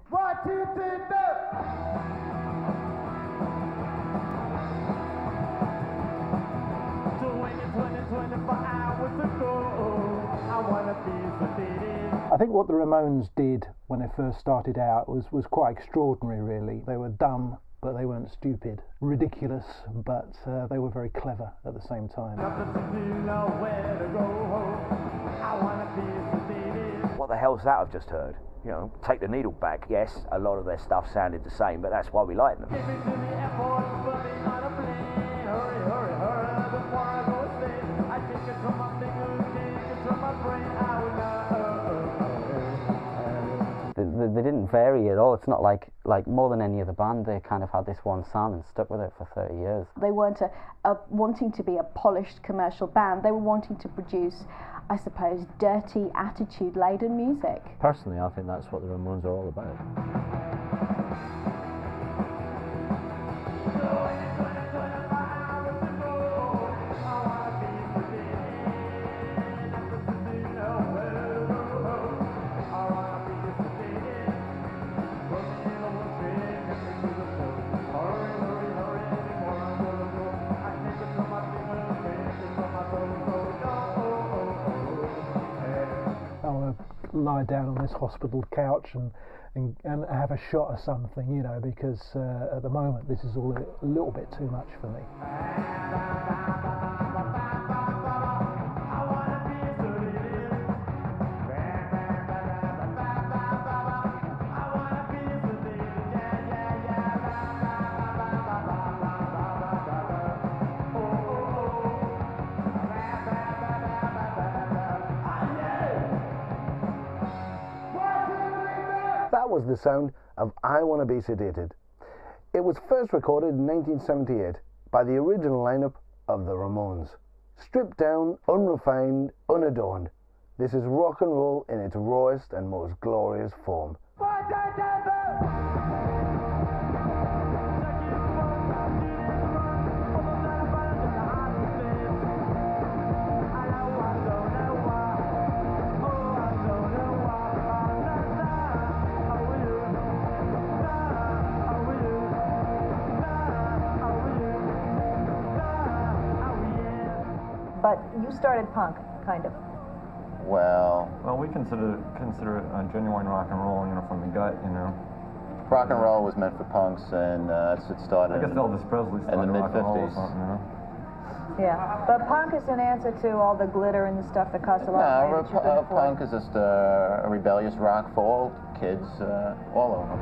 1, 2, 3, 4. 24 hours ago, I wanna be sedated. I think what the Ramones did when they first started out was quite extraordinary, really. They were dumb, but they weren't stupid. Ridiculous, but they were very clever at the same time. What the hell's that I've just heard? You know, take the needle back. Yes, a lot of their stuff sounded the same, but that's why we like them. They didn't vary at all. It's not like more than any other band. They kind of had this one sound and stuck with it for 30 years. They weren't wanting to be a polished commercial band. They were wanting to produce, I suppose, dirty, attitude-laden music. Personally, I think that's what the Ramones are all about. Lie down on this hospital couch and have a shot of something, you know, because at the moment this is all a little bit too much for me. That was the sound of I Wanna Be Sedated. It was first recorded in 1978 by the original lineup of the Ramones. Stripped down, unrefined, unadorned. This is rock and roll in its rawest and most glorious form. But you started punk, kind of. Well, we consider it a genuine rock and roll, you know, from the gut, you know. Rock and roll was meant for punks, and it started. I guess Elvis Presley started in the mid-50s. You know? Yeah, but punk is an answer to all the glitter and the stuff that costs a lot of money. No, punk is just a rebellious rock for all kids, all over.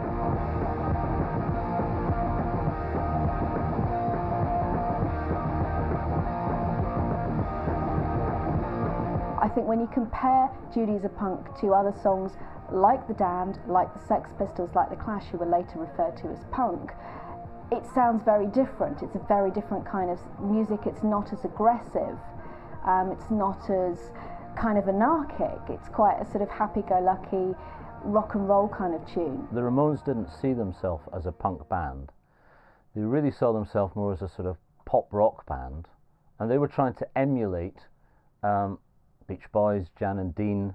I think when you compare Judy's a Punk to other songs like The Damned, like the Sex Pistols, like The Clash, who were later referred to as punk, it sounds very different. It's a very different kind of music. It's not as aggressive. It's not as kind of anarchic. It's quite a sort of happy-go-lucky rock and roll kind of tune. The Ramones didn't see themselves as a punk band. They really saw themselves more as a sort of pop rock band, and they were trying to emulate Beach Boys, Jan and Dean,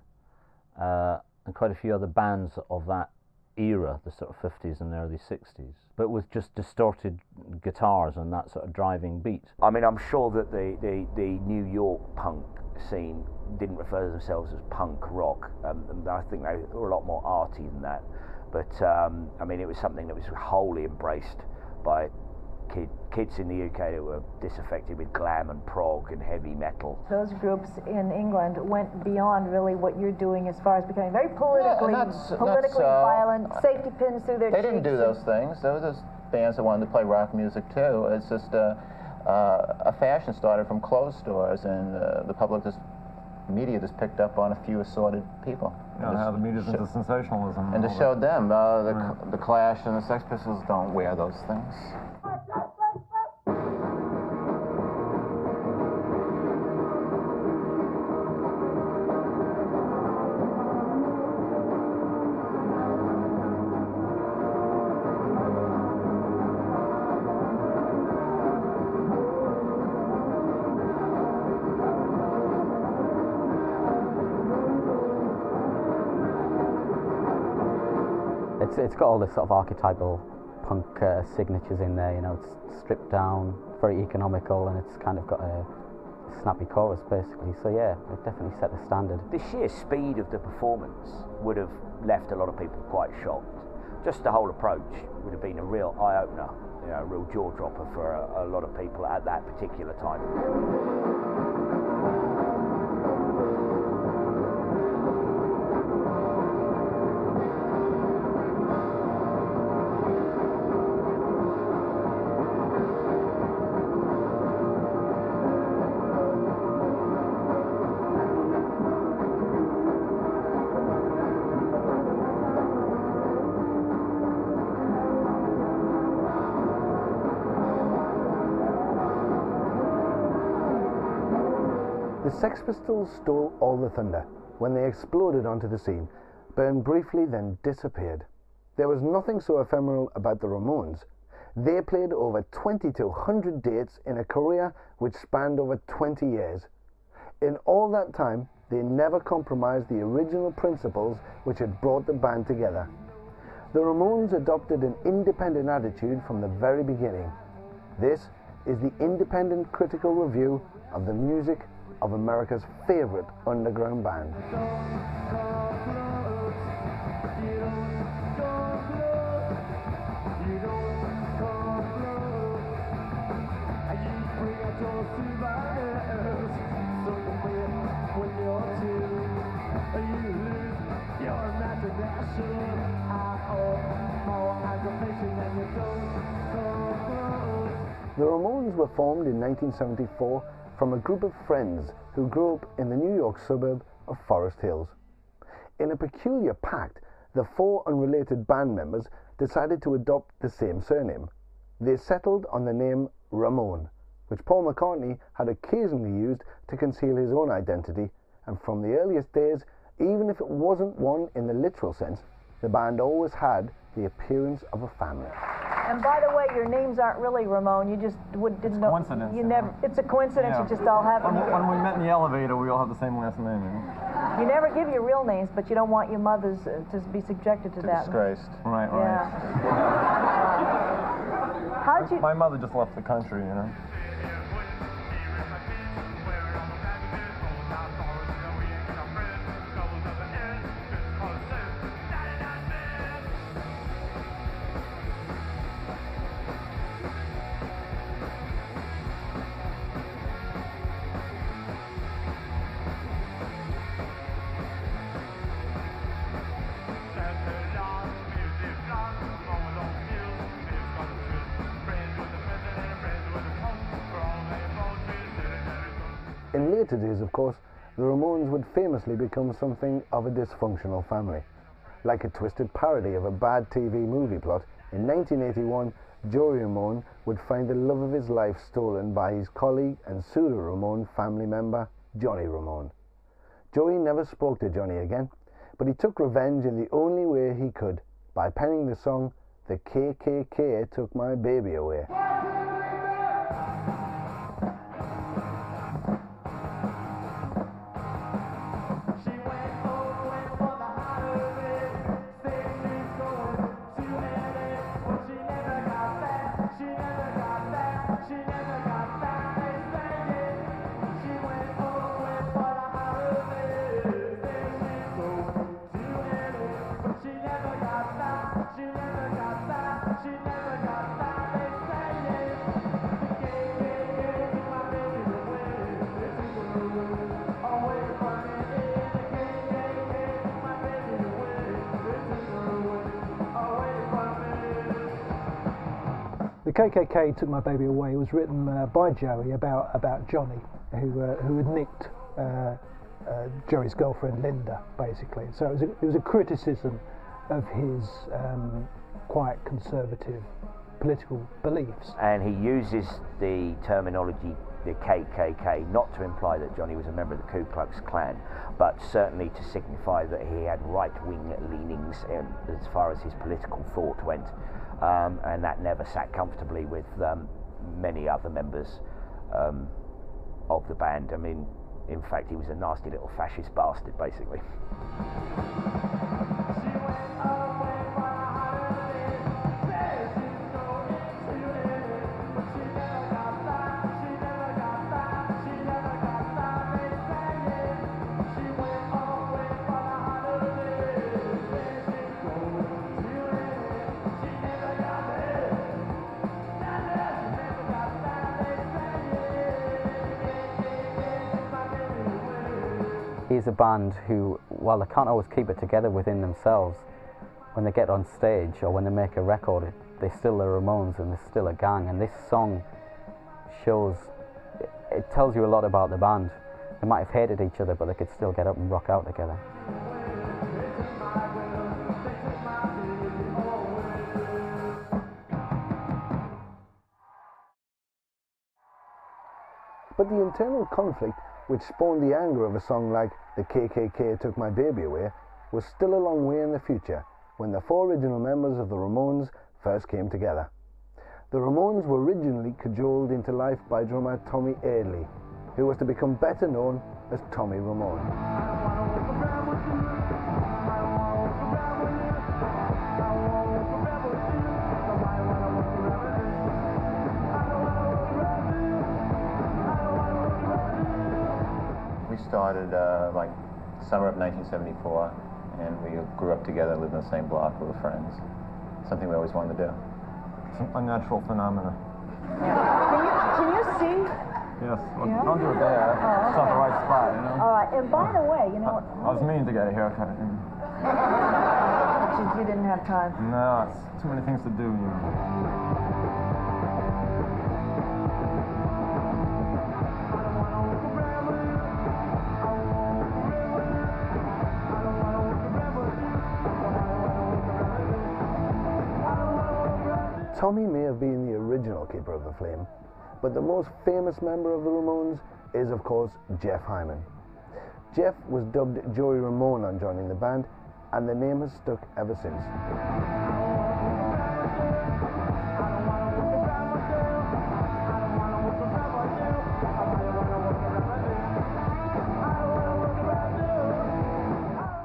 and quite a few other bands of that era, the sort of 50s and early 60s, but with just distorted guitars and that sort of driving beat. I mean, I'm sure that the New York punk scene didn't refer to themselves as punk rock. I think they were a lot more arty than that. But I mean, it was something that was wholly embraced by kids in the UK that were disaffected with glam and prog and heavy metal. Those groups in England went beyond really what you're doing as far as becoming very politically violent, safety pins through their cheeks. They didn't do those things. There were just bands that wanted to play rock music too. It's just a fashion started from clothes stores, and the public media just picked up on a few assorted people. Yeah, how the media's into sensationalism. And just showed them. The Clash and the Sex Pistols don't wear those things. it's got all the sort of archetypal punk signatures in there. You know, it's stripped down, very economical, and it's kind of got a snappy chorus basically. So yeah, it definitely set the standard. The sheer speed of the performance would have left a lot of people quite shocked. Just the whole approach would have been a real eye-opener, you know, a real jaw-dropper for a lot of people at that particular time. The Sex Pistols stole all the thunder when they exploded onto the scene, burned briefly, then disappeared. There was nothing so ephemeral about the Ramones. They played over 20 to 100 dates in a career which spanned over 20 years. In all that time, they never compromised the original principles which had brought the band together. The Ramones adopted an independent attitude from the very beginning. This is the Independent Critical Review of the music of America's favorite underground band. The Ramones were formed in 1974 from a group of friends who grew up in the New York suburb of Forest Hills. In a peculiar pact, the four unrelated band members decided to adopt the same surname. They settled on the name Ramone, which Paul McCartney had occasionally used to conceal his own identity, and from the earliest days, even if it wasn't one in the literal sense, the band always had the appearance of a family. And by the way, your names aren't really Ramon. You just didn't know. Coincidence. You never. It's a coincidence. Yeah. You just all have. When we met in the elevator, we all have the same last name. You never give your real names, but you don't want your mothers to be subjected to that. Disgraced. Right. Yeah. How'd you? My mother just left the country, you know. In later days, of course, the Ramones would famously become something of a dysfunctional family. Like a twisted parody of a bad TV movie plot, in 1981, Joey Ramone would find the love of his life stolen by his colleague and pseudo-Ramone family member, Johnny Ramone. Joey never spoke to Johnny again, but he took revenge in the only way he could, by penning the song, "The KKK Took My Baby Away." The KKK Took My Baby Away was written by Joey about Johnny, who had nicked Joey's girlfriend Linda, basically. So it was a criticism of his quite conservative political beliefs. And he uses the terminology, the KKK, not to imply that Johnny was a member of the Ku Klux Klan, but certainly to signify that he had right-wing leanings as far as his political thought went. And that never sat comfortably with many other members of the band. I mean, in fact, he was a nasty little fascist bastard, basically. is a band who, while they can't always keep it together within themselves, when they get on stage or when they make a record, they're still the Ramones and they're still a gang. And this song shows, it tells you a lot about the band. They might have hated each other, but they could still get up and rock out together. But the internal conflict which spawned the anger of a song like The KKK Took My Baby Away was still a long way in the future when the 4 original members of the Ramones first came together. The Ramones were originally cajoled into life by drummer Tommy Aidley, who was to become better known as Tommy Ramone. We started like summer of 1974, and we grew up together, lived in the same block, we were friends. Something we always wanted to do. It's an unnatural phenomenon. Can you see? Yes, well, don't do it there. It's not the right spot, you know? All right, and by the way, you know what? I was meaning to get a haircut. But you didn't have time. No, it's too many things to do, you know. Tommy may have been the original keeper of the flame, but the most famous member of the Ramones is, of course, Jeff Hyman. Jeff was dubbed Joey Ramone on joining the band, and the name has stuck ever since.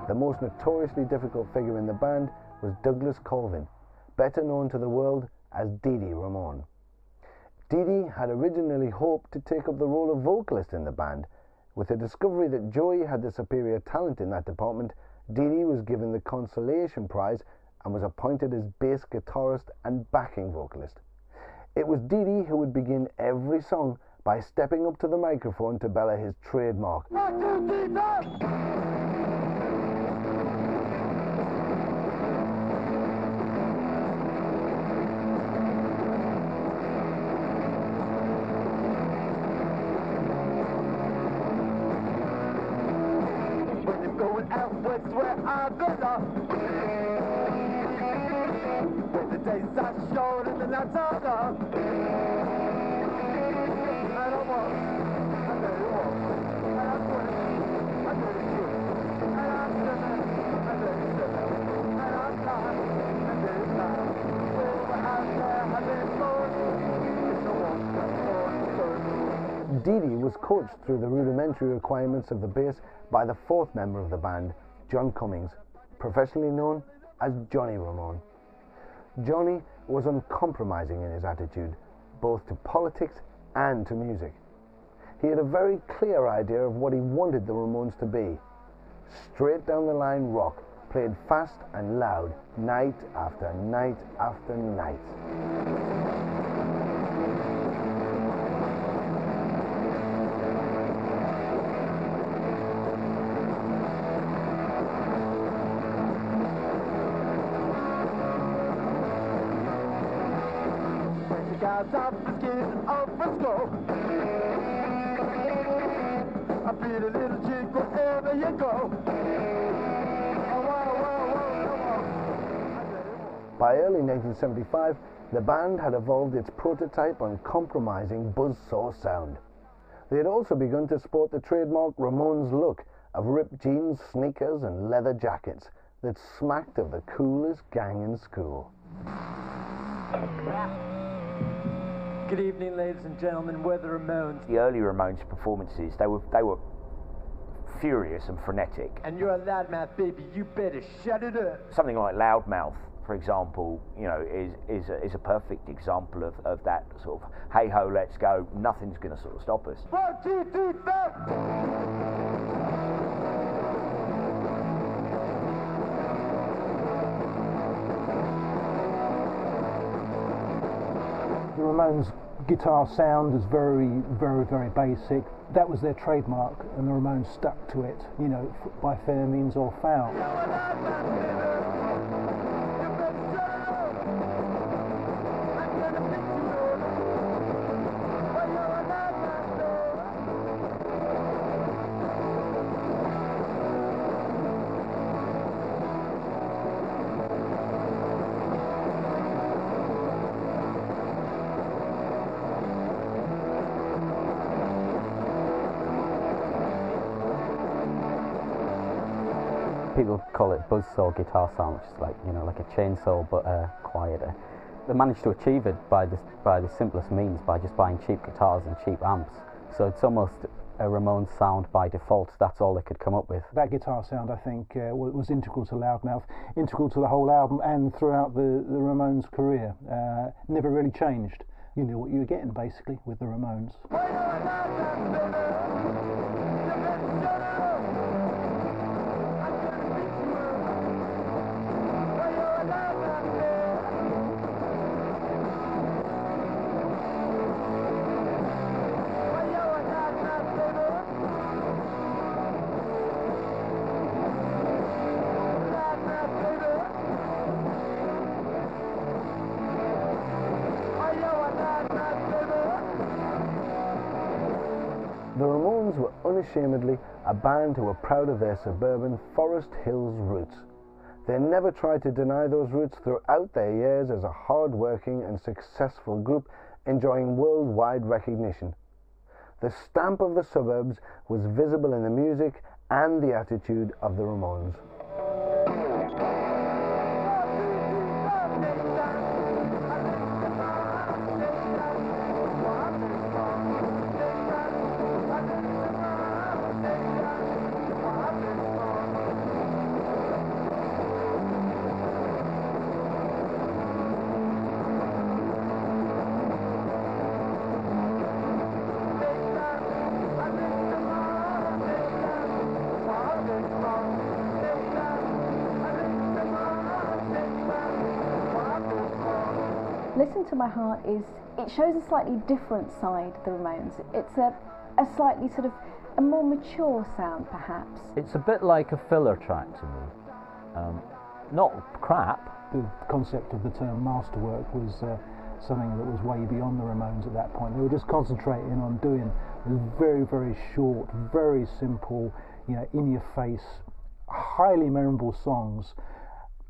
The most notoriously difficult figure in the band was Douglas Colvin, better known to the world as Dee Dee Ramone. Dee Dee had originally hoped to take up the role of vocalist in the band. With the discovery that Joey had the superior talent in that department, Dee Dee was given the consolation prize and was appointed as bass guitarist and backing vocalist. It was Dee Dee who would begin every song by stepping up to the microphone to bellow his trademark. Outwards where I belong. When the days are short and the nights are long, I don't want, I really want, and I'm sweating, I really shoot, and I'm swimming, I really swimming, and I'm flying, I really flying. Over out there, I've been born, it's no one, Dee Dee was coached through the rudimentary requirements of the bass by the 4th member of the band, John Cummings, professionally known as Johnny Ramone. Johnny was uncompromising in his attitude, both to politics and to music. He had a very clear idea of what he wanted the Ramones to be. Straight down the line rock, played fast and loud, night after night after night. Top the skin of Frisco. I beat a little chick wherever you go. By early 1975, the band had evolved its prototype uncompromising buzzsaw sound. They had also begun to sport the trademark Ramones look of ripped jeans, sneakers, and leather jackets that smacked of the coolest gang in school. Good evening, ladies and gentlemen. We're the Ramones. The early Ramones performances, they were furious and frenetic. And you're a loudmouth, baby. You better shut it up. Something like Loudmouth, for example, you know, is a perfect example of that sort of hey ho, let's go. Nothing's going to sort of stop us. 1, 2, 3, 4. The Ramones' guitar sound is very, very, very basic. That was their trademark, and the Ramones stuck to it, you know, by fair means or foul. People call it buzzsaw guitar sound, which is like, you know, like a chainsaw but quieter. They managed to achieve it by the simplest means, by just buying cheap guitars and cheap amps. So it's almost a Ramones sound by default. That's all they could come up with. That guitar sound, I think, was integral to Loudmouth, integral to the whole album and throughout the Ramones' career. Never really changed. You knew what you were getting, basically, with the Ramones. The Ramones were unashamedly a band who were proud of their suburban Forest Hills roots. They never tried to deny those roots throughout their years as a hard-working and successful group enjoying worldwide recognition. The stamp of the suburbs was visible in the music and the attitude of the Ramones. Listen to My Heart it shows a slightly different side of the Ramones. It's a slightly sort of a more mature sound, perhaps. It's a bit like a filler track to me. Not crap. The concept of the term masterwork was something that was way beyond the Ramones at that point. They were just concentrating on doing very, very short, very simple, you know, in-your-face, highly memorable songs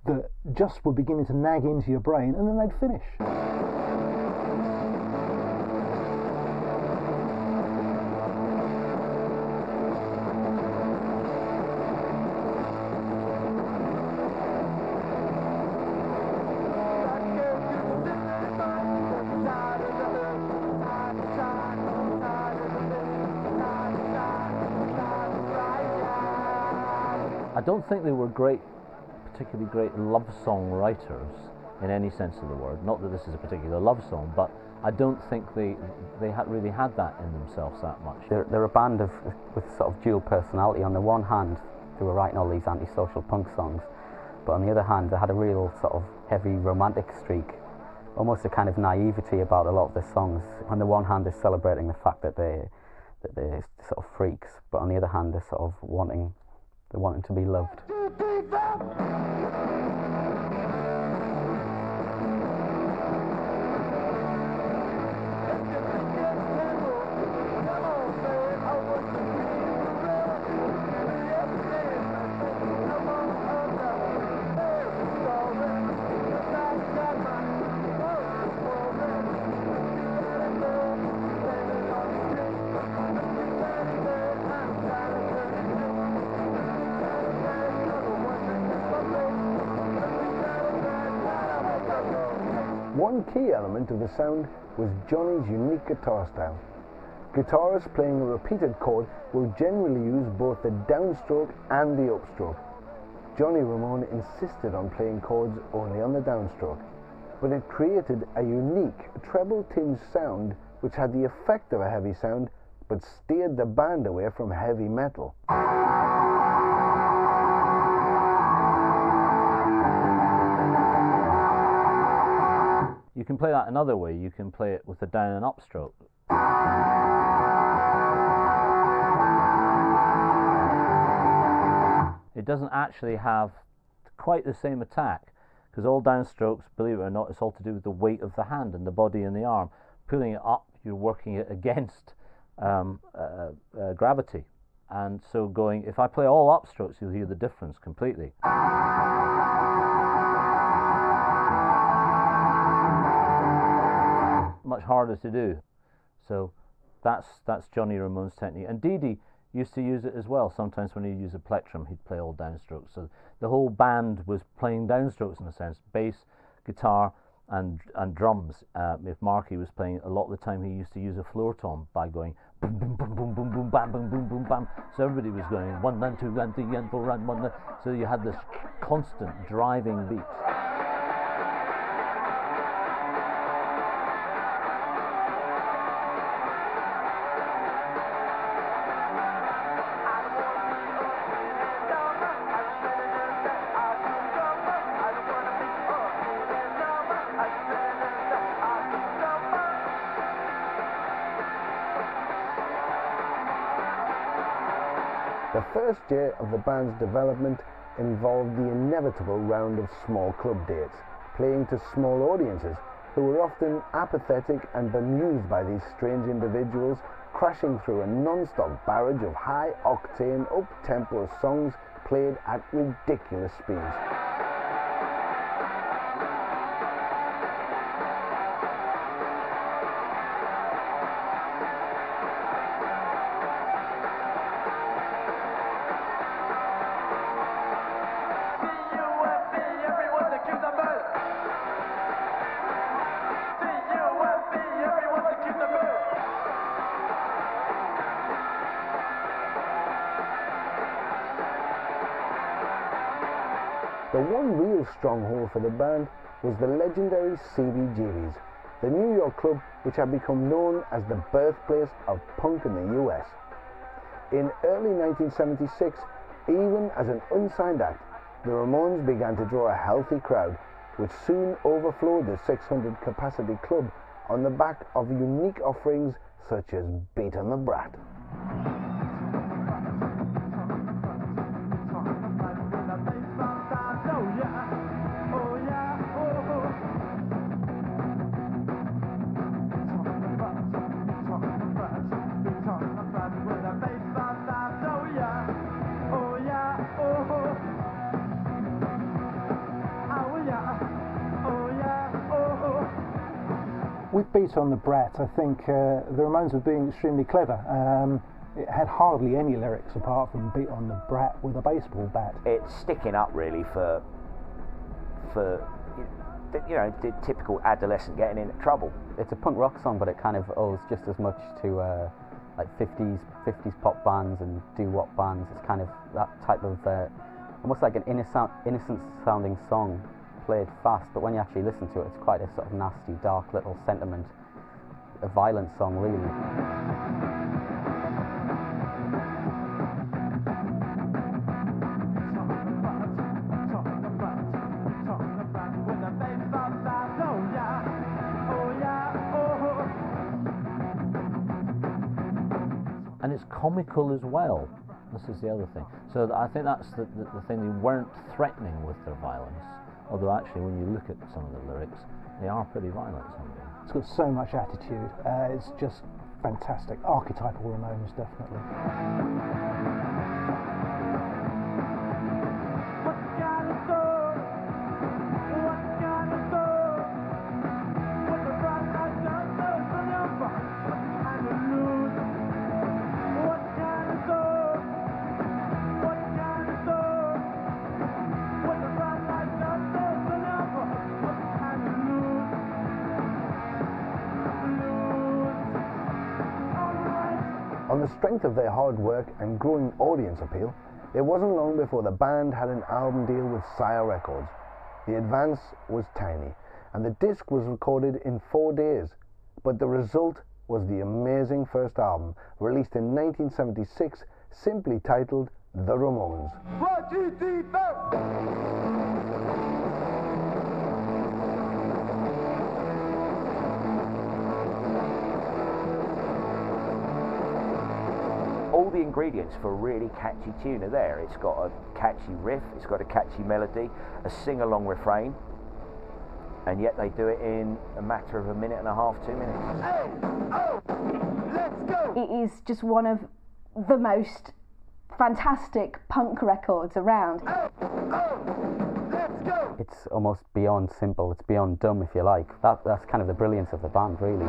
that just were beginning to nag into your brain, and then they'd finish. I don't think they were particularly great love song writers in any sense of the word. Not that this is a particular love song, but I don't think they really had that in themselves that much. They're a band with sort of dual personality. On the one hand, they were writing all these antisocial punk songs, but on the other hand, they had a real sort of heavy romantic streak, almost a kind of naivety about a lot of their songs. On the one hand, they're celebrating the fact that they're sort of freaks, but on the other hand, they're sort of wanting to be loved. One key element of the sound was Johnny's unique guitar style. Guitarists playing a repeated chord will generally use both the downstroke and the upstroke. Johnny Ramone insisted on playing chords only on the downstroke, but it created a unique treble-tinged sound which had the effect of a heavy sound but steered the band away from heavy metal. You can play that another way. You can play it with a down and up stroke. It doesn't actually have quite the same attack, because all downstrokes, believe it or not, it's all to do with the weight of the hand and the body and the arm. Pulling it up, you're working it against gravity. And so going, if I play all upstrokes, you'll hear the difference completely. Much harder to do. So that's Johnny Ramone's technique. And Dee Dee used to use it as well. Sometimes when he'd use a plectrum, he'd play all downstrokes. So the whole band was playing downstrokes in a sense, bass, guitar, and drums. If Marky was playing, a lot of the time he used to use a floor tom by going boom boom boom boom boom boom bam boom boom boom bam. So everybody was going 1 and 2 and 3 and 4 and 1. So you had this constant driving beat. The first year of the band's development involved the inevitable round of small club dates, playing to small audiences who were often apathetic and bemused by these strange individuals crashing through a non-stop barrage of high-octane, up-tempo songs played at ridiculous speeds. The one real stronghold for the band was the legendary CBGBs, the New York club which had become known as the birthplace of punk in the US. In early 1976, even as an unsigned act, the Ramones began to draw a healthy crowd, which soon overflowed the 600 capacity club on the back of unique offerings such as Beat on the Brat. With Beat on the Brat, I think the Ramones were being extremely clever. It had hardly any lyrics apart from Beat on the Brat with a baseball bat. It's sticking up really for you know, the typical adolescent getting into trouble. It's a punk rock song, but it kind of owes just as much to like 50s pop bands and doo-wop bands. It's kind of that type of almost like an innocent sounding song played fast, but when you actually listen to it, it's quite a sort of nasty, dark little sentiment, a violent song really. And it's comical as well. This is the other thing. So I think that's the thing. They weren't threatening with their violence, although actually when you look at some of the lyrics, they are pretty violent, some of them. It's got so much attitude. It's just fantastic. Archetypal Ramones, definitely. On the strength of their hard work and growing audience appeal, it wasn't long before the band had an album deal with Sire Records. The advance was tiny, and the disc was recorded in 4 days, but the result was the amazing first album, released in 1976, simply titled The Ramones. all the ingredients for a really catchy tune are there. It's got a catchy riff, it's got a catchy melody, a sing-along refrain, and yet they do it in a matter of a minute and a half, 2 minutes. Hey, oh, let's go! It is just one of the most fantastic punk records around. Oh, let's go! It's almost beyond simple, it's beyond dumb, if you like. That's kind of the brilliance of the band, really.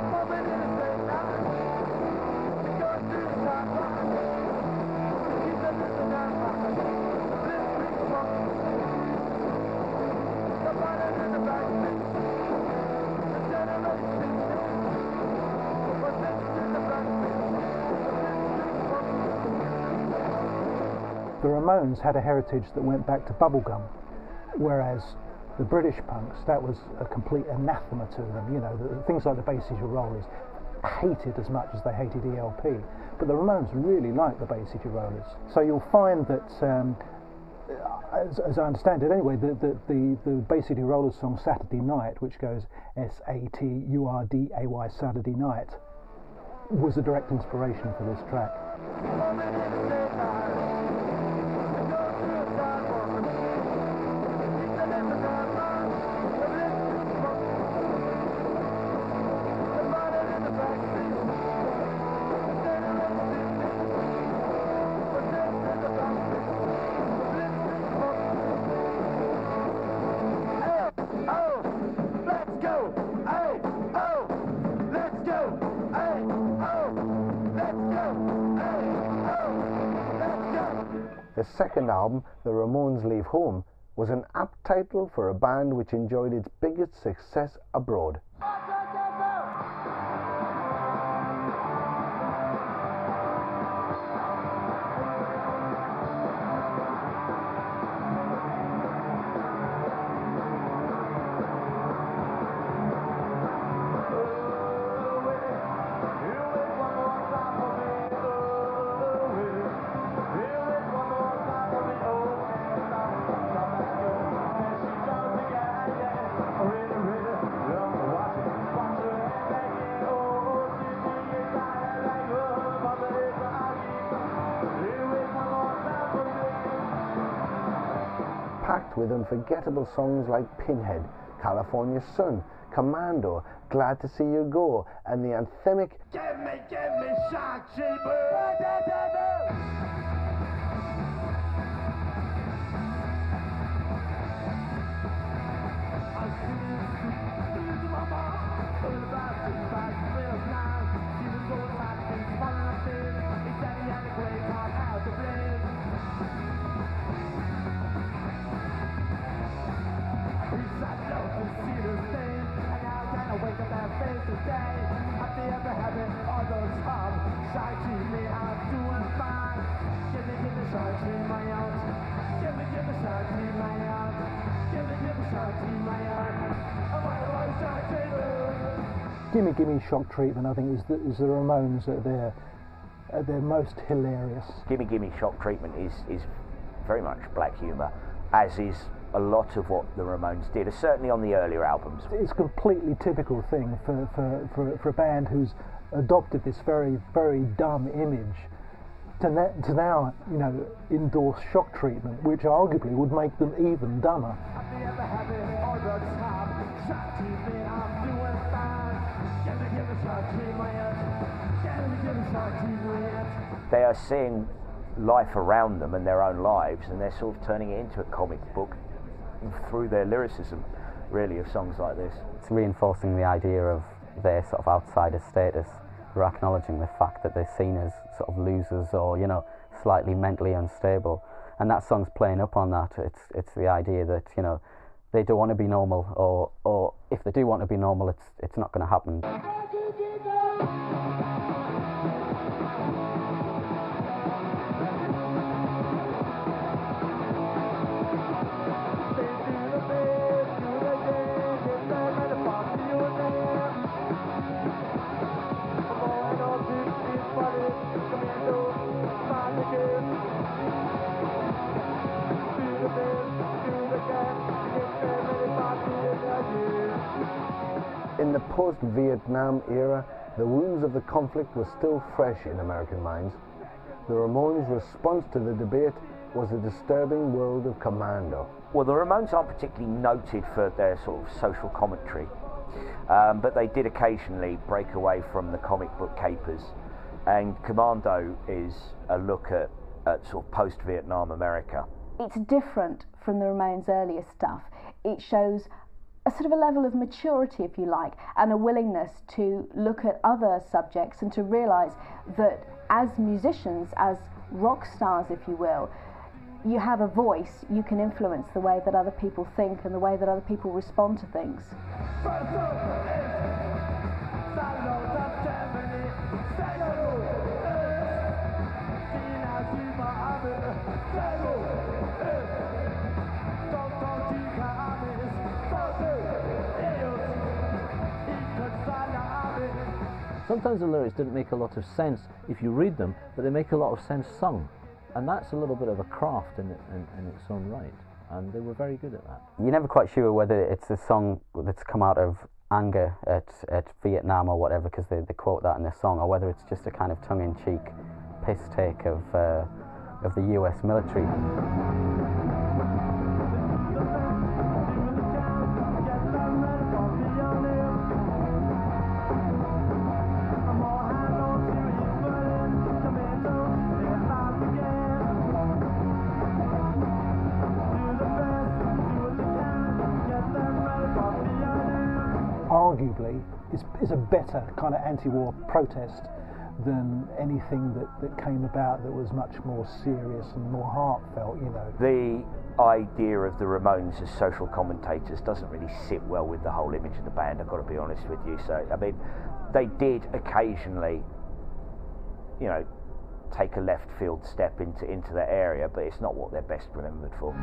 The Ramones had a heritage that went back to bubblegum, whereas the British punks, that was a complete anathema to them. You know, things like the Bay City Rollers hated as much as they hated ELP, but the Ramones really liked the Bay City Rollers. So you'll find that, as I understand it anyway, the Bay City Rollers song Saturday Night, which goes S-A-T-U-R-D-A-Y, Saturday Night, was a direct inspiration for this track. The second album, The Ramones Leave Home, was an apt title for a band which enjoyed its biggest success abroad. Packed with unforgettable songs like Pinhead, California Sun, Commando, Glad to See You Go, and the anthemic Give me shock, cheaper. Gimme Gimme Shock Treatment, I think, is the Ramones at their most hilarious. Gimme Gimme Shock Treatment is very much black humour, as is a lot of what the Ramones did, certainly on the earlier albums. It's a completely typical thing for a band who's adopted this very, very dumb image to now, you know, endorse shock treatment, which arguably would make them even dumber. They are seeing life around them and their own lives, and they're sort of turning it into a comic book through their lyricism, really, of songs like this. It's reinforcing the idea of their sort of outsider status. We're acknowledging the fact that they're seen as sort of losers or, you know, slightly mentally unstable, and that song's playing up on that. It's the idea that, you know, they don't want to be normal, or if they do want to be normal, it's not going to happen. In the post-Vietnam era, the wounds of the conflict were still fresh in American minds. The Ramones' response to the debate was a disturbing world of Commando. Well, the Ramones aren't particularly noted for their sort of social commentary, but they did occasionally break away from the comic book capers, and Commando is a look at sort of post-Vietnam America. It's different from the Ramones' earlier stuff. It shows a sort of a level of maturity, if you like, and a willingness to look at other subjects and to realise that as musicians, as rock stars, if you will, you have a voice, you can influence the way that other people think and the way that other people respond to things. Sometimes the lyrics didn't make a lot of sense if you read them, but they make a lot of sense sung. And that's a little bit of a craft in its own right. And they were very good at that. You're never quite sure whether it's a song that's come out of anger at Vietnam or whatever, because they quote that in their song, or whether it's just a kind of tongue-in-cheek piss take of the US military. Arguably, is a better kind of anti-war protest than anything that came about that was much more serious and more heartfelt, you know. The idea of the Ramones as social commentators doesn't really sit well with the whole image of the band, I've got to be honest with you. So, I mean, they did occasionally, you know, take a left field step into that area, but it's not what they're best remembered for.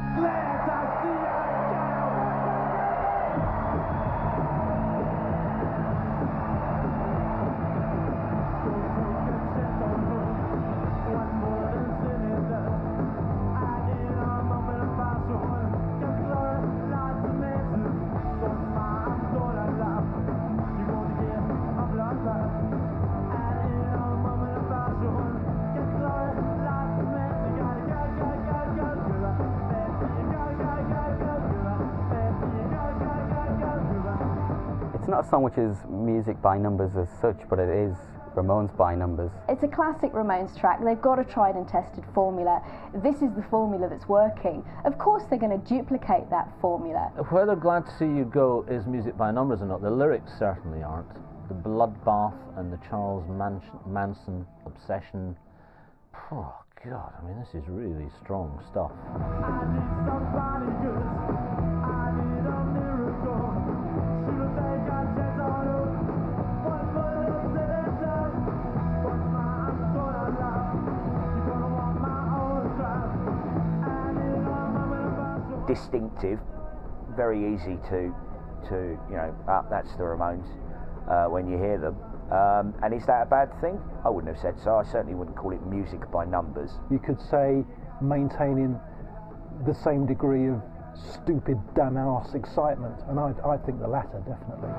It's not a song which is music by numbers as such, but it is Ramones by numbers. It's a classic Ramones track. They've got a tried and tested formula. This is the formula that's working. Of course they're going to duplicate that formula. Whether Glad to See You Go is music by numbers or not, the lyrics certainly aren't. The bloodbath and the Charles Manson obsession. Oh God, I mean, this is really strong stuff. I need somebody good. I need a miracle. Should I take a chance on you? One bullet said and done. What's my gonna love? You're gonna want my autograph. I need a moment about you. Distinctive, very easy to you know, that's the Ramones when you hear them. And is that a bad thing? I wouldn't have said so. I certainly wouldn't call it music by numbers. You could say maintaining the same degree of stupid dumb-ass excitement, and I think the latter, definitely.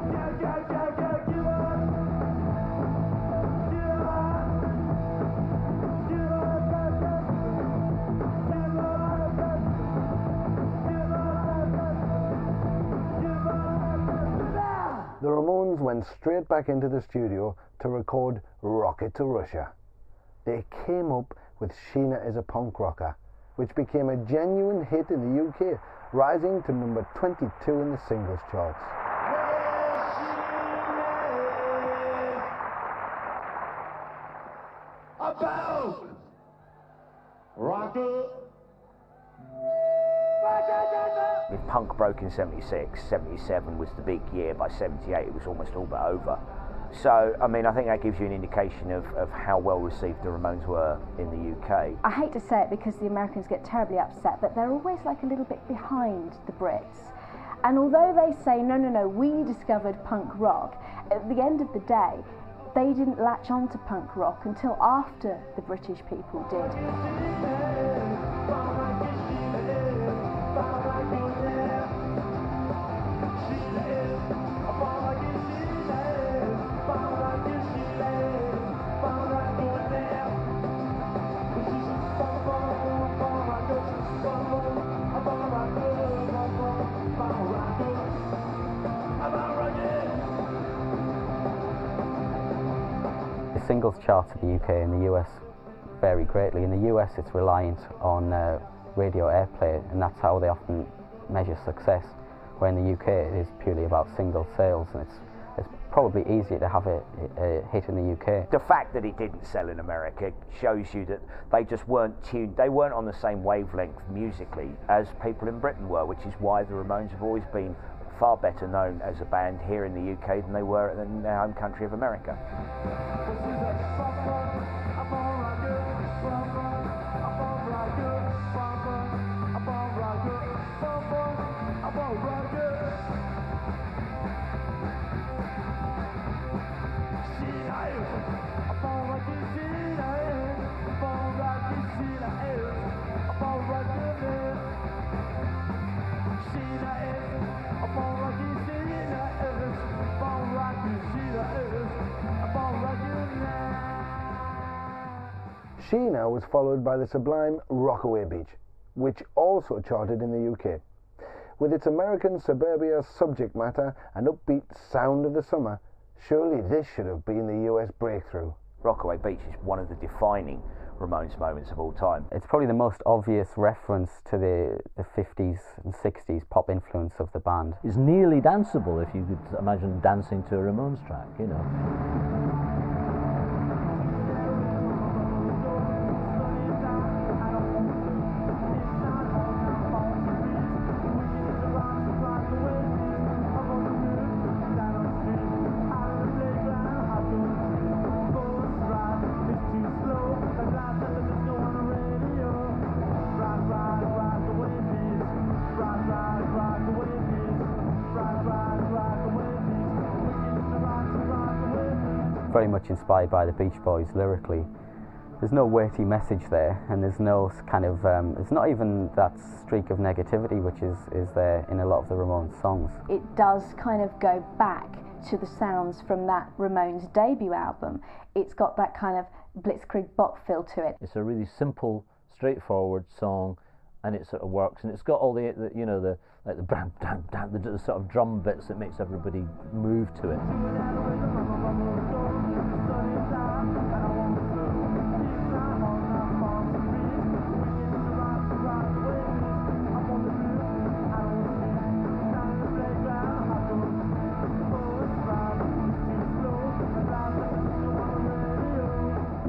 The Ramones went straight back into the studio to record Rocket to Russia. They came up with Sheena Is a Punk Rocker, which became a genuine hit in the UK, rising to number 22 in the singles charts. About rocket. If punk broke in 76, 77 was the big year. By 78 it was almost all but over. So, I mean, I think that gives you an indication of how well received the Ramones were in the UK. I hate to say it because the Americans get terribly upset, but they're always like a little bit behind the Brits. And although they say, no, we discovered punk rock, at the end of the day, they didn't latch on to punk rock until after the British people did. singles charts in the UK and the US vary greatly. In the US, it's reliant on radio airplay, and that's how they often measure success. Where in the UK, it is purely about single sales, and it's probably easier to have a hit in the UK. The fact that it didn't sell in America shows you that they just weren't tuned, they weren't on the same wavelength musically as people in Britain were, which is why the Ramones have always been far better known as a band here in the UK than they were in their home country of America. Sheena was followed by the sublime Rockaway Beach, which also charted in the UK. With its American suburbia subject matter and upbeat sound of the summer, surely this should have been the US breakthrough. Rockaway Beach is one of the defining Ramones moments of all time. It's probably the most obvious reference to the 50s and 60s pop influence of the band. It's nearly danceable if you could imagine dancing to a Ramones track, you know. Very much inspired by the Beach Boys lyrically. There's no weighty message there, and there's no kind of it's not even that streak of negativity which is there in a lot of the Ramones songs. It does kind of go back to the sounds from that Ramones debut album. It's got that kind of blitzkrieg bop feel to it. It's a really simple, straightforward song, and it sort of works, and it's got all the you know, the like the bam bam bam, the sort of drum bits that makes everybody move to it.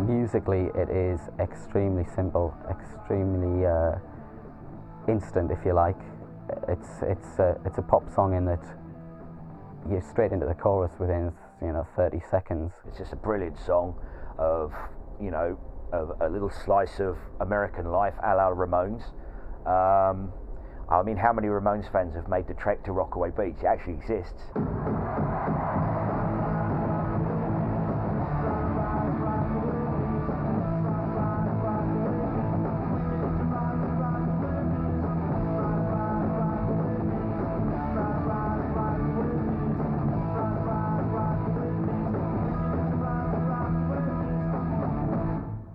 Musically, it is extremely simple, extremely instant, if you like. It's a pop song in that you're straight into the chorus within 30 seconds. It's just a brilliant song of of a little slice of American life, a la Ramones. I mean, how many Ramones fans have made the trek to Rockaway Beach? It actually exists.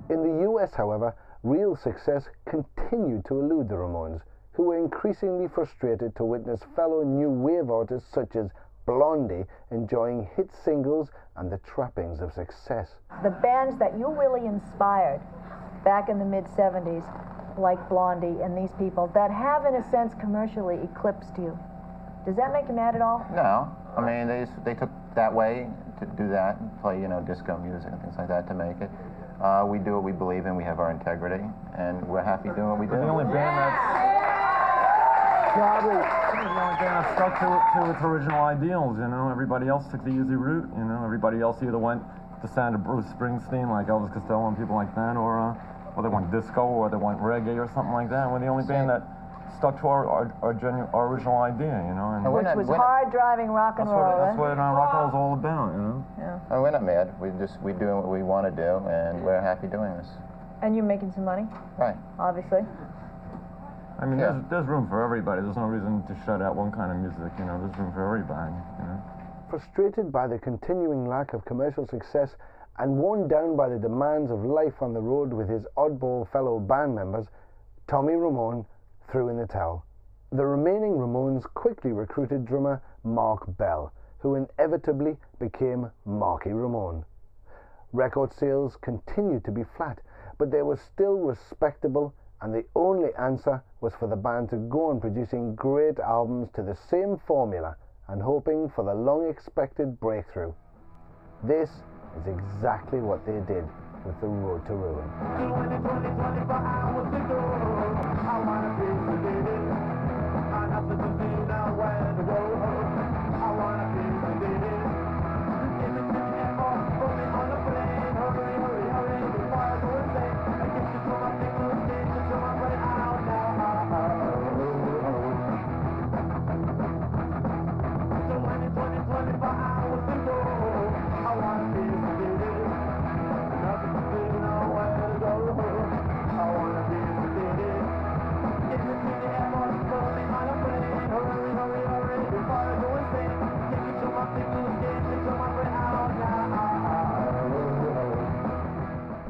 In the US, however, real success continued to elude the Ramones, who were increasingly frustrated to witness fellow new wave artists such as Blondie enjoying hit singles and the trappings of success. The bands that you really inspired back in the mid-70s, like Blondie and these people, that have in a sense commercially eclipsed you, does that make you mad at all? No. I mean, they took that way to do that, play, disco music and things like that to make it. We do what we believe in, we have our integrity, and we're happy doing what we do. The only band that stuck to its original ideals, Everybody else took the easy route, Everybody else either went the sound of Bruce Springsteen, like Elvis Costello and people like that, or they went disco, or they went reggae, or something like that. We're the only band that stuck to our original idea, And which was hard-driving rock and roll. That's what rock and roll's all about, Yeah. And we're not mad. We're doing what we want to do, and we're happy doing this. And you're making some money, Right. obviously. I mean, there's room for everybody. There's no reason to shut out one kind of music, There's room for everybody, Frustrated by the continuing lack of commercial success and worn down by the demands of life on the road with his oddball fellow band members, Tommy Ramone threw in the towel. The remaining Ramones quickly recruited drummer Mark Bell, who inevitably became Marky Ramone. Record sales continued to be flat, but they were still respectable, and the only answer was for the band to go on producing great albums to the same formula and hoping for the long-expected breakthrough. This is exactly what they did with The Road to Ruin.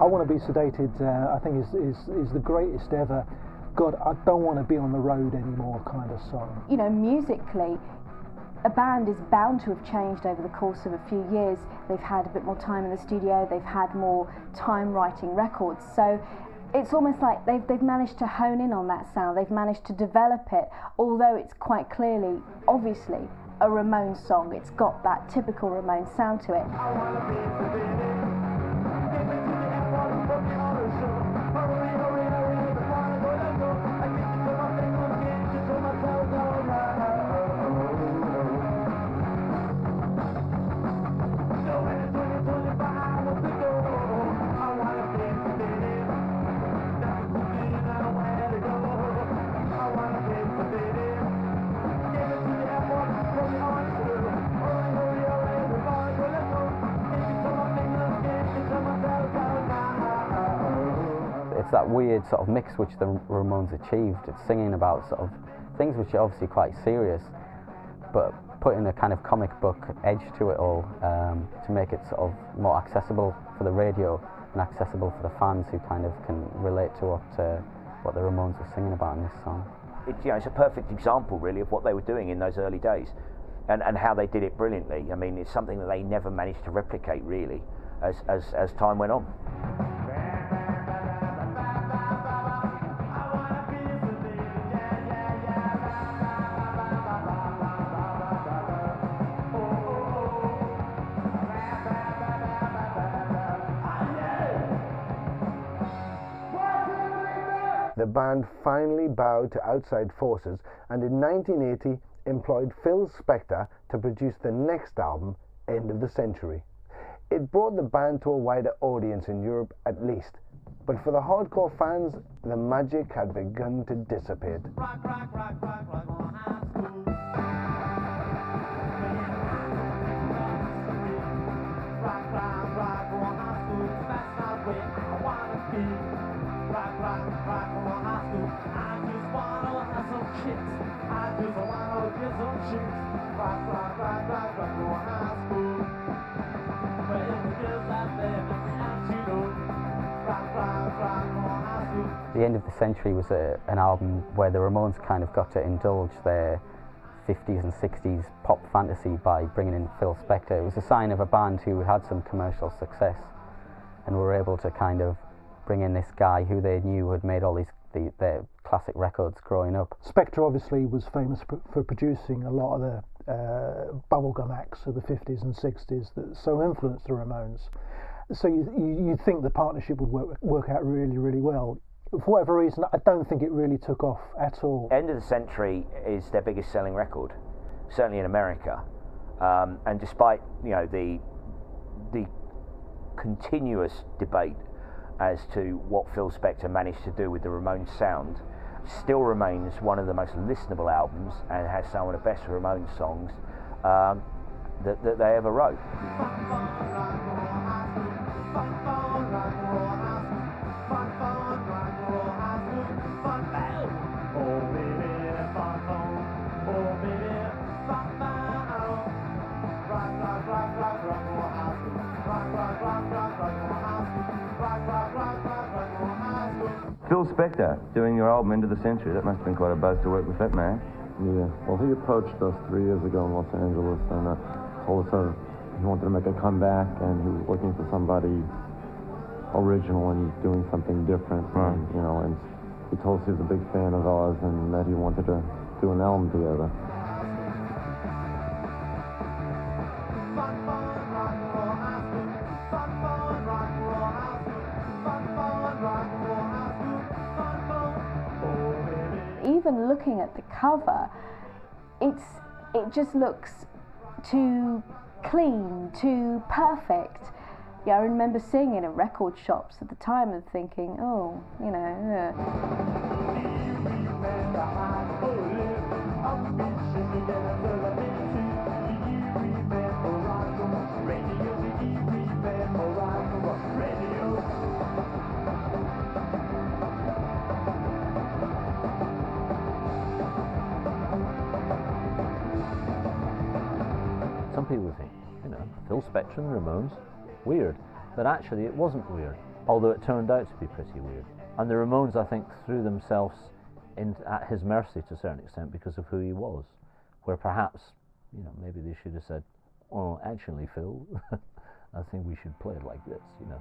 I Want to Be Sedated, I think is the greatest ever, God, I don't want to be on the road anymore kind of song. You know, musically, a band is bound to have changed over the course of a few years. They've had a bit more time in the studio, they've had more time writing records, so it's almost like they've managed to hone in on that sound, they've managed to develop it, although it's quite clearly, obviously, a Ramones song. It's got that typical Ramones sound to it. It's that weird sort of mix which the Ramones achieved. It's singing about sort of things which are obviously quite serious, but putting a kind of comic book edge to it all, to make it sort of more accessible for the radio and accessible for the fans who kind of can relate to what the Ramones were singing about in this song. It's a perfect example really of what they were doing in those early days, and how they did it brilliantly. I mean, it's something that they never managed to replicate really as time went on. The band finally bowed to outside forces and in 1980 employed Phil Spector to produce the next album, End of the Century. It brought the band to a wider audience in Europe at least, but for the hardcore fans, the magic had begun to dissipate. The End of the Century was an album where the Ramones kind of got to indulge their 50s and 60s pop fantasy by bringing in Phil Spector. It was a sign of a band who had some commercial success and were able to kind of bring in this guy who they knew had made all their classic records growing up. Spector obviously was famous for producing a lot of the bubblegum acts of the 50s and 60s that so influenced the Ramones. So you'd think the partnership would work out really, really well. For whatever reason, I don't think it really took off at all. End of the Century is their biggest selling record, certainly in America. And despite the continuous debate as to what Phil Spector managed to do with the Ramones sound, still remains one of the most listenable albums and has some of the best Ramones songs that they ever wrote. Phil Spector doing your album End of the Century, that must have been quite a buzz to work with that man. Yeah, well, he approached us 3 years ago in Los Angeles and told us he wanted to make a comeback, and he was looking for somebody original, and he's doing something different. Right. And, you know, and he told us he was a big fan of ours and that he wanted to do an album together. Even looking at the cover, it just looks too clean, too perfect. Yeah, I remember seeing it in record shops at the time and thinking, oh, you know. Some people think, you know, Phil Spector and the Ramones, weird. But actually it wasn't weird, although it turned out to be pretty weird. And the Ramones, I think, threw themselves at his mercy to a certain extent because of who he was. Where perhaps, you know, maybe they should have said, oh, actually, Phil, I think we should play it like this, you know.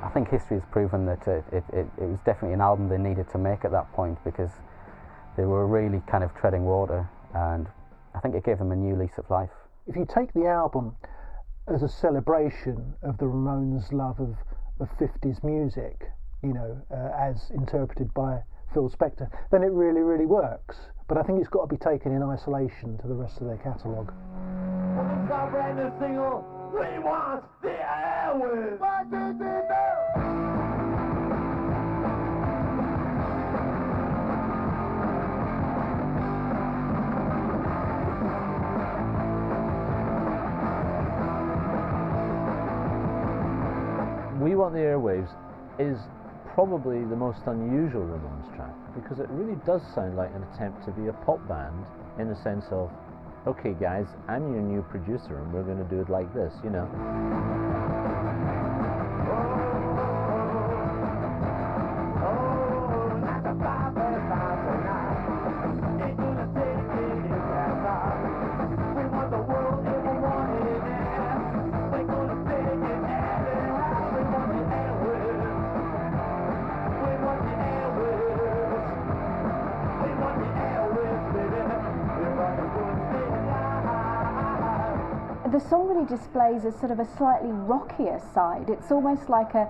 I think history has proven that it was definitely an album they needed to make at that point, because they were really kind of treading water, and I think it gave them a new lease of life. If you take the album as a celebration of the Ramones' love of 50s music, you know, as interpreted by Phil Spector, then it really, really works. But I think it's got to be taken in isolation to the rest of their catalogue. Our brand new single, we want the airwaves. We Want the Airwaves is probably the most unusual Ramones track, because it really does sound like an attempt to be a pop band, in the sense of, okay guys, I'm your new producer and we're going to do it like this, you know. The song really displays a sort of a slightly rockier side. It's almost like a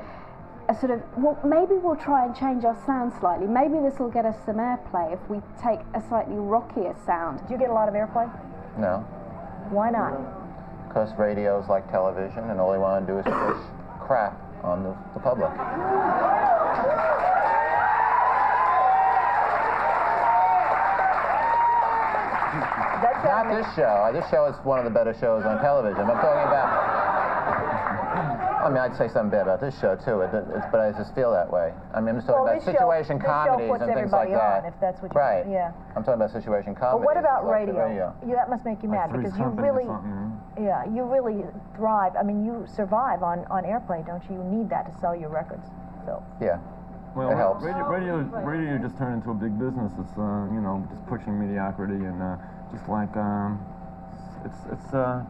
sort of, well, maybe we'll try and change our sound slightly. Maybe this will get us some airplay if we take a slightly rockier sound. Do you get a lot of airplay? No. Why not? Because radio's like television, and all they want to do is push crap on the public. Not this show. This show is one of the better shows on television. I'm talking about... I mean, I'd say something bad about this show, too, but I just feel that way. I mean, I'm just talking about situation comedies and things like that. If that's what you right. Yeah. I'm talking about situation comedies. But what about like radio? Yeah, that must make you mad, because you really... Yeah, you really thrive. I mean, you survive on airplay, don't you? You need that to sell your records. So. Yeah. Well, it helps. Radio just turned into a big business. It's you know, just pushing mediocrity, and just like it's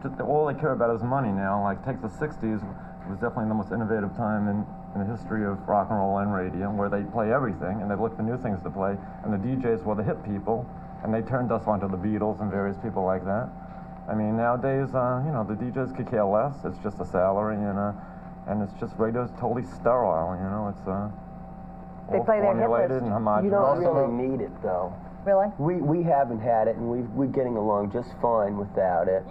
just all they care about is money now. Like, take the '60s, it was definitely the most innovative time in the history of rock and roll and radio, where they play everything and they look for new things to play. And the DJs were the hip people, and they turned us onto the Beatles and various people like that. I mean, nowadays, you know, the DJs could care less. It's just a salary, and it's just radio's totally sterile. You know, it's they play their hit list. And homogenous. You don't really need it, though. Really? We haven't had it, and we're getting along just fine without it.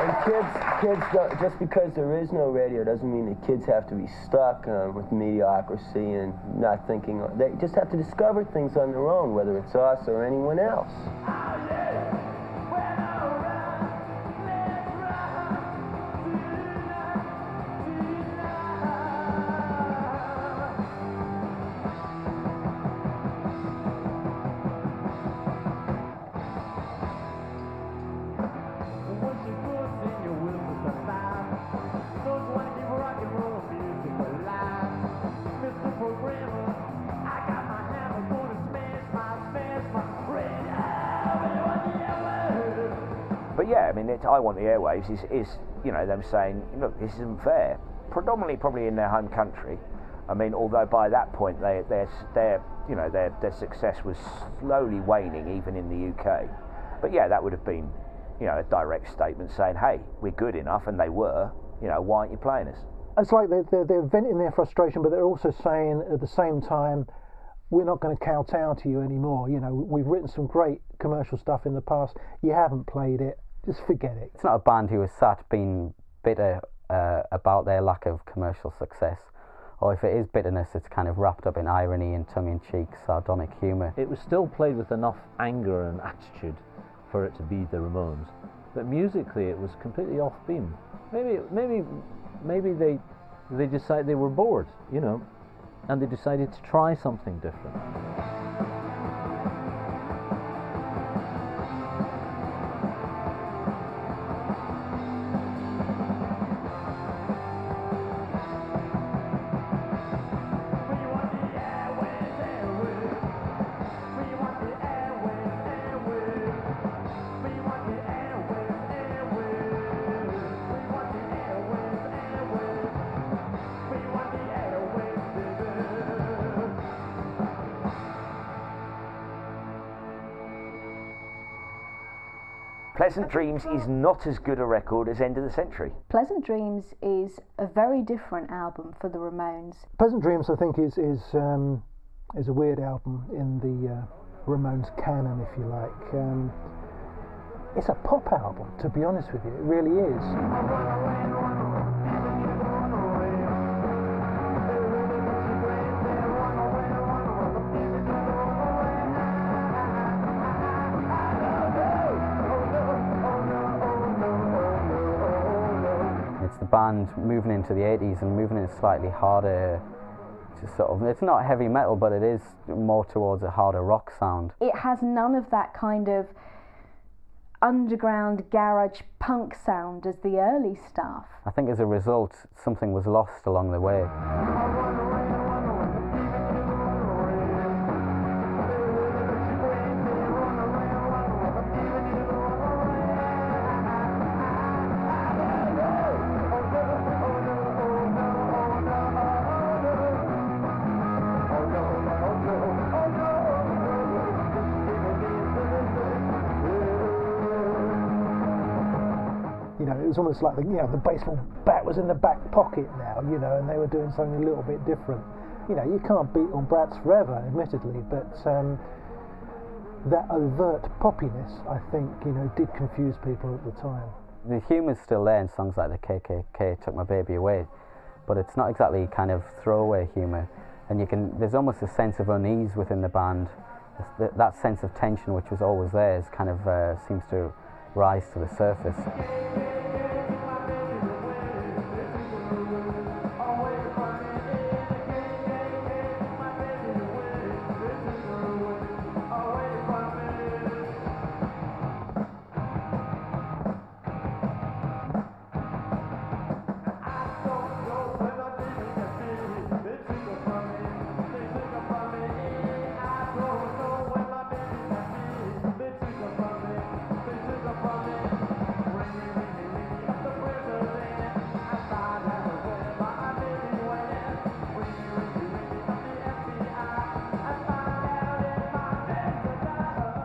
And kids don't, just because there is no radio doesn't mean that kids have to be stuck with mediocrity and not thinking. They just have to discover things on their own, whether it's us or anyone else. mean, I Want the Airwaves is you know, them saying, look, this isn't fair. Predominantly probably in their home country. I mean, although by that point their success was slowly waning even in the UK. But yeah, that would have been, you know, a direct statement saying, hey, we're good enough, and they were, you know, why aren't you playing us? It's like they're venting their frustration, but they're also saying at the same time, we're not going to kowtow to you anymore. You know, we've written some great commercial stuff in the past. You haven't played it. Just forget it. It's not a band who has sat being bitter about their lack of commercial success. Or if it is bitterness, it's kind of wrapped up in irony and tongue-in-cheek, sardonic humour. It was still played with enough anger and attitude for it to be the Ramones, but musically it was completely off beam. Maybe they decided they were bored, you know, and they decided to try something different. Pleasant Dreams is not as good a record as End of the Century. Pleasant Dreams is a very different album for the Ramones. Pleasant Dreams, I think, is a weird album in the Ramones canon, if you like. It's a pop album, to be honest with you. It really is. The band moving into the 80s and moving in slightly harder, just sort of, it's not heavy metal, but it is more towards a harder rock sound. It has none of that kind of underground garage punk sound as the early stuff. I think as a result, something was lost along the way. You know, it was almost like the baseball bat was in the back pocket now, you know, and they were doing something a little bit different. You know, you can't beat on Brats forever, admittedly, but that overt poppiness, I think, you know, did confuse people at the time. The humour's still there in songs like the KKK Took My Baby Away, but it's not exactly kind of throwaway humour, and there's almost a sense of unease within the band. That sense of tension, which was always there, is kind of seems to rise to the surface.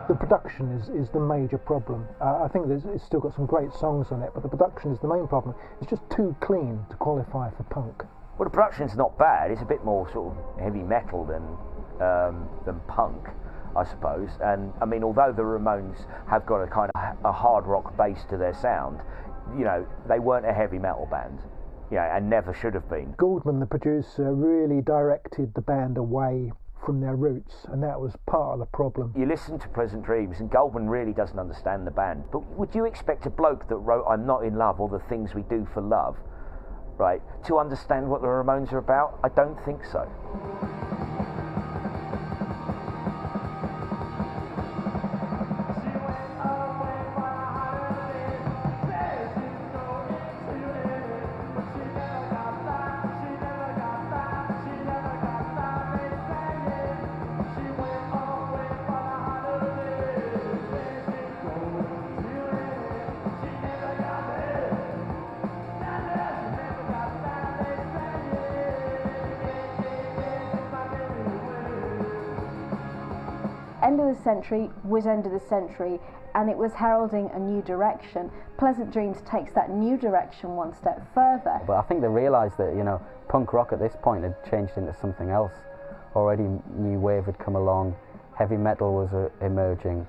The production is the major problem. I think it's still got some great songs on it, but the production is the main problem. It's just too clean to qualify for punk. Well, the production's not bad. It's a bit more sort of heavy metal than punk, I suppose. And I mean, although the Ramones have got a kind of a hard rock base to their sound, you know, they weren't a heavy metal band. Yeah, and never should have been. Goldman, the producer, really directed the band away from their roots, and that was part of the problem. You listen to Pleasant Dreams and Goldman really doesn't understand the band, but would you expect a bloke that wrote I'm Not in Love or The Things We Do for Love, right, to understand what the Ramones are about? I don't think so. of the century was end of the century, and it was heralding a new direction. Pleasant Dreams takes that new direction one step further. But I think they realised that, you know, punk rock at this point had changed into something else. Already new wave had come along, heavy metal was emerging,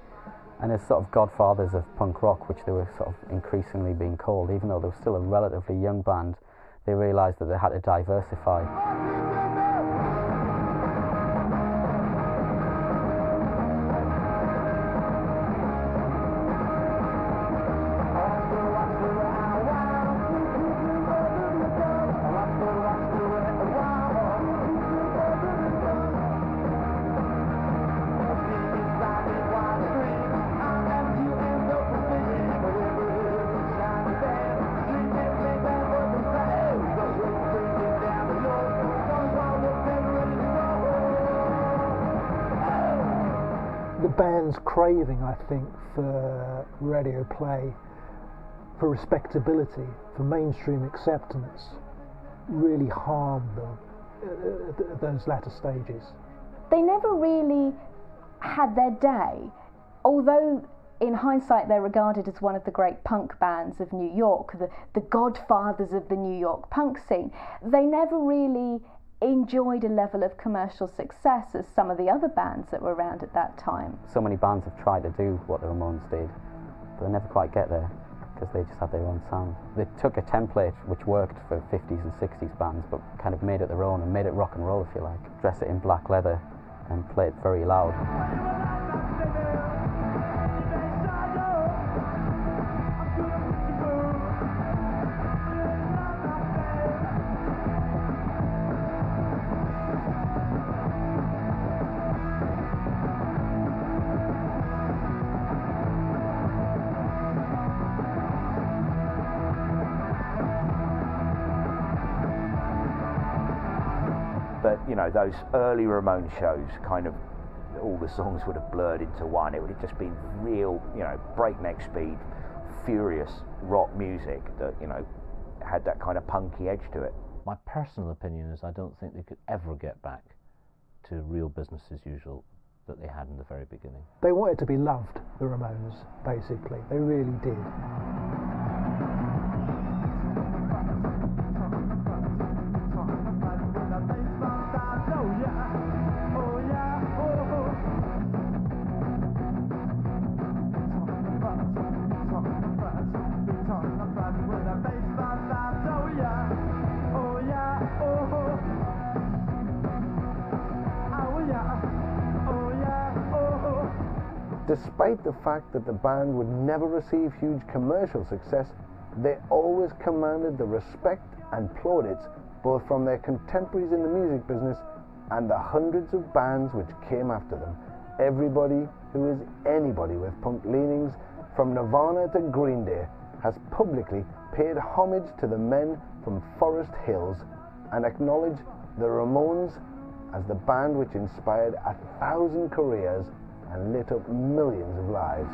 and as sort of godfathers of punk rock, which they were sort of increasingly being called, even though they were still a relatively young band, they realised that they had to diversify. The band's craving, I think, for radio play, for respectability, for mainstream acceptance, really harmed them at those latter stages. They never really had their day, although in hindsight they're regarded as one of the great punk bands of New York, the godfathers of the New York punk scene. They never really enjoyed a level of commercial success as some of the other bands that were around at that time. So many bands have tried to do what the Ramones did, but they never quite get there because they just had their own sound. They took a template which worked for 50s and 60s bands, but kind of made it their own and made it rock and roll, if you like. Dress it in black leather and play it very loud. But you know, those early Ramones shows, kind of all the songs would have blurred into one. It would have just been real, you know, breakneck speed, furious rock music that, you know, had that kind of punky edge to it. My personal opinion is I don't think they could ever get back to real business as usual that they had in the very beginning. They wanted to be loved, the Ramones, basically. They really did. Despite the fact that the band would never receive huge commercial success, they always commanded the respect and plaudits both from their contemporaries in the music business and the hundreds of bands which came after them. Everybody who is anybody with punk leanings, from Nirvana to Green Day, has publicly paid homage to the men from Forest Hills and acknowledged the Ramones as the band which inspired 1,000 careers and lit up millions of lives.